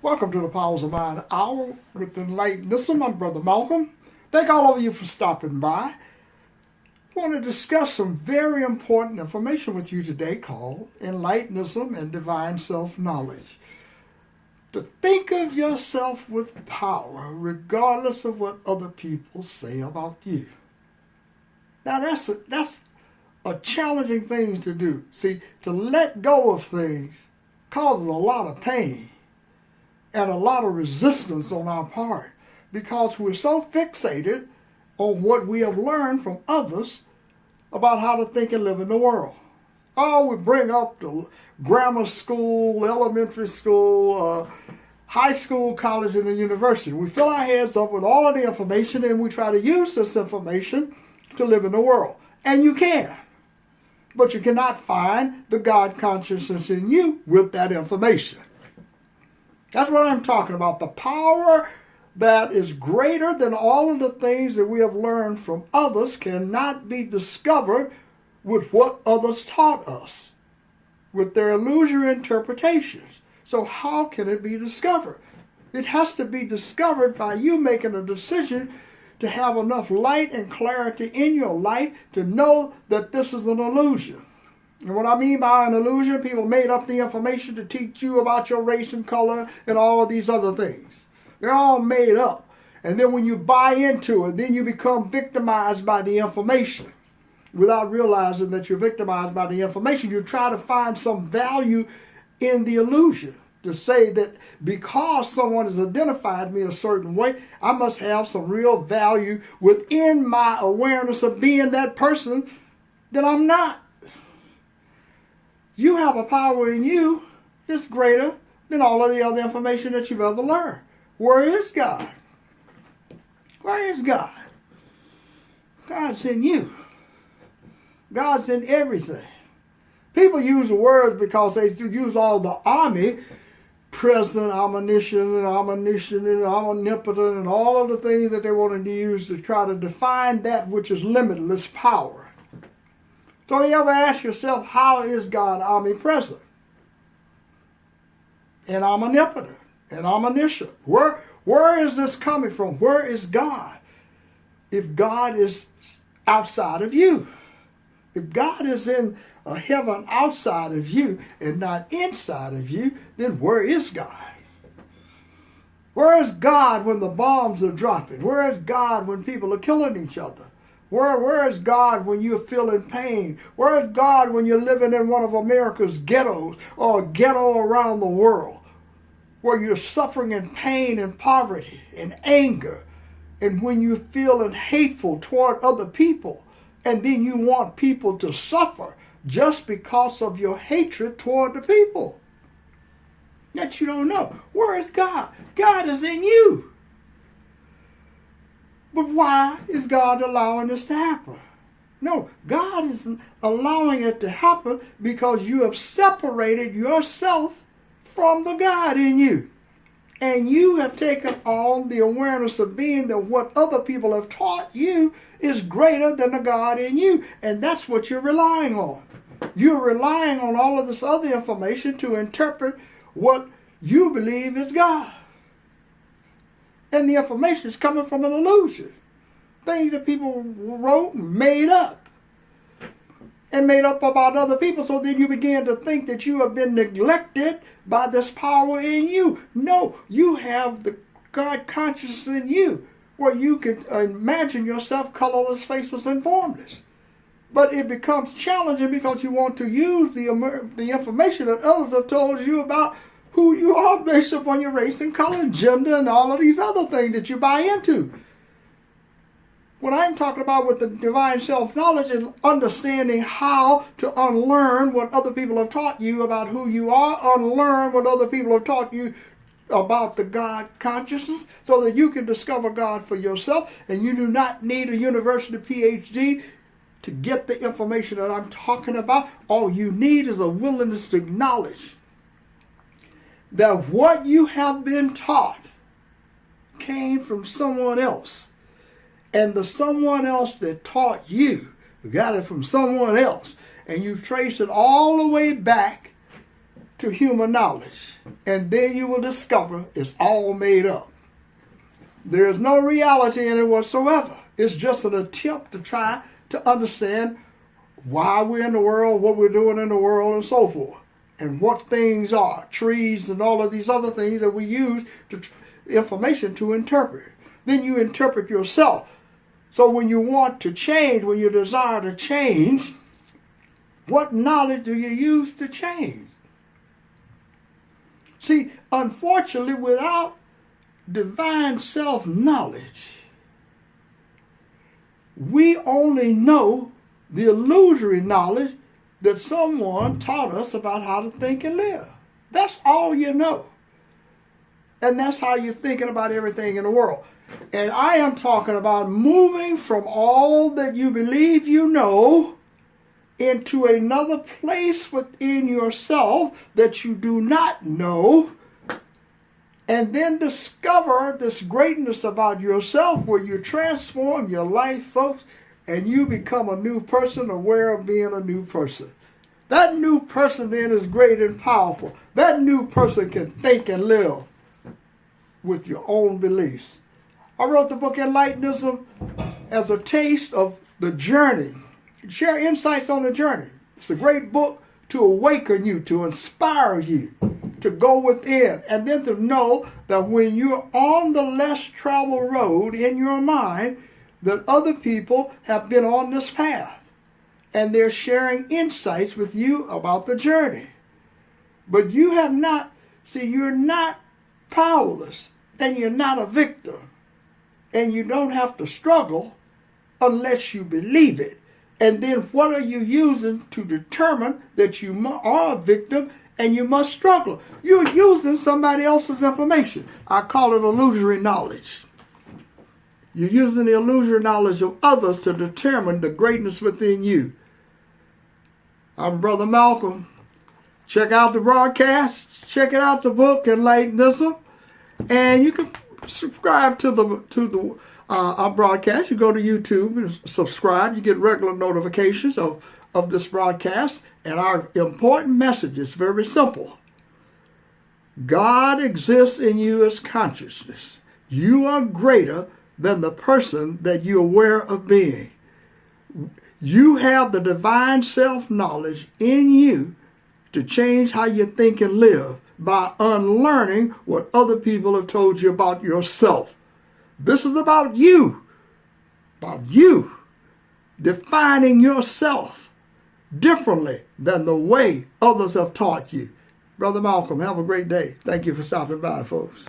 Welcome to the Powers of Mind Hour with Enlightenism. I'm Brother Malcolm. Thank all of you for stopping by. I want to discuss some very important information with you today called Enlightenism and Divine Self-Knowledge. To think of yourself with power regardless of what other people say about you. Now that's a challenging thing to do. See, to let go of things causes a lot of pain and a lot of resistance on our part because we're so fixated on what we have learned from others about how to think and live in the world. Oh, we bring up the grammar school, elementary school, high school, college, and the university. We fill our heads up with all of the information and we try to use this information to live in the world. And you can. But you cannot find the God consciousness in you with that information. That's what I'm talking about. The power that is greater than all of the things that we have learned from others cannot be discovered with what others taught us, with their illusory interpretations. So how can it be discovered? It has to be discovered by you making a decision to have enough light and clarity in your life to know that this is an illusion. And what I mean by an illusion, people made up the information to teach you about your race and color and all of these other things. They're all made up. And then when you buy into it, then you become victimized by the information. Without realizing that you're victimized by the information, you try to find some value in the illusion. To say that because someone has identified me a certain way, I must have some real value within my awareness of being that person that I'm not. You have a power in you that's greater than all of the other information that you've ever learned. Where is God? Where is God? God's in you. God's in everything. People use the words because they use all the army, present, omniscient, and omnipotent, and all of the things that they wanted to use to try to define that which is limitless power. So you ever ask yourself, how is God omnipresent and omnipotent and omniscient? Where is this coming from? Where is God? If God is outside of you, if God is in a heaven outside of you and not inside of you, then where is God? Where is God when the bombs are dropping? Where is God when people are killing each other? Where is God when you're feeling pain? Where is God when you're living in one of America's ghettos or a ghetto around the world? Where you're suffering in pain and poverty and anger, and when you're feeling hateful toward other people, and then you want people to suffer just because of your hatred toward the people. Yet you don't know. Where is God? God is in you. But why is God allowing this to happen? No, God isn't allowing it to happen because you have separated yourself from the God in you. And you have taken on the awareness of being that what other people have taught you is greater than the God in you. And that's what you're relying on. You're relying on all of this other information to interpret what you believe is God. And the information is coming from an illusion. Things that people wrote and made up. And made up about other people. So then you begin to think that you have been neglected by this power in you. No, you have the God consciousness in you, where you can imagine yourself colorless, faceless, and formless. But it becomes challenging because you want to use the information that others have told you about who you are based upon your race and color and gender and all of these other things that you buy into. What I'm talking about with the divine self-knowledge is understanding how to unlearn what other people have taught you about who you are, unlearn what other people have taught you about the God consciousness so that you can discover God for yourself, and you do not need a university PhD to get the information that I'm talking about. All you need is a willingness to acknowledge that what you have been taught came from someone else. And the someone else that taught you got it from someone else. And you trace it all the way back to human knowledge, and then you will discover it's all made up. There is no reality in it whatsoever. It's just an attempt to try to understand why we're in the world, what we're doing in the world, and so forth, and what things are, trees and all of these other things that we use to information to interpret. Then you interpret yourself. So when you want to change, when you desire to change, what knowledge do you use to change? See, unfortunately, without divine self-knowledge, we only know the illusory knowledge that someone taught us about how to think and live. That's all you know. And that's how you're thinking about everything in the world. And I am talking about moving from all that you believe you know into another place within yourself that you do not know, and then discover this greatness about yourself where you transform your life, folks, and you become a new person, aware of being a new person. That new person then is great and powerful. That new person can think and live with your own beliefs. I wrote the book Enlightenism as a taste of the journey. Share insights on the journey. It's a great book to awaken you, to inspire you, to go within, and then to know that when you're on the less traveled road in your mind, that other people have been on this path, and they're sharing insights with you about the journey. But you have not, you're not powerless, and you're not a victim, and you don't have to struggle unless you believe it. And then what are you using to determine that you are a victim and you must struggle? You're using somebody else's information. I call it illusory knowledge. You're using the illusory knowledge of others to determine the greatness within you. I'm Brother Malcolm. Check out the broadcast. Check it out, the book Enlightenism. And you can subscribe to our broadcast. You go to YouTube and subscribe. You get regular notifications of this broadcast. And our important message is very simple. God exists in you as consciousness. You are greater than the person that you're aware of being. You have the divine self-knowledge in you to change how you think and live by unlearning what other people have told you about yourself. This is about you defining yourself differently than the way others have taught you. Brother Malcolm, have a great day. Thank you for stopping by, folks.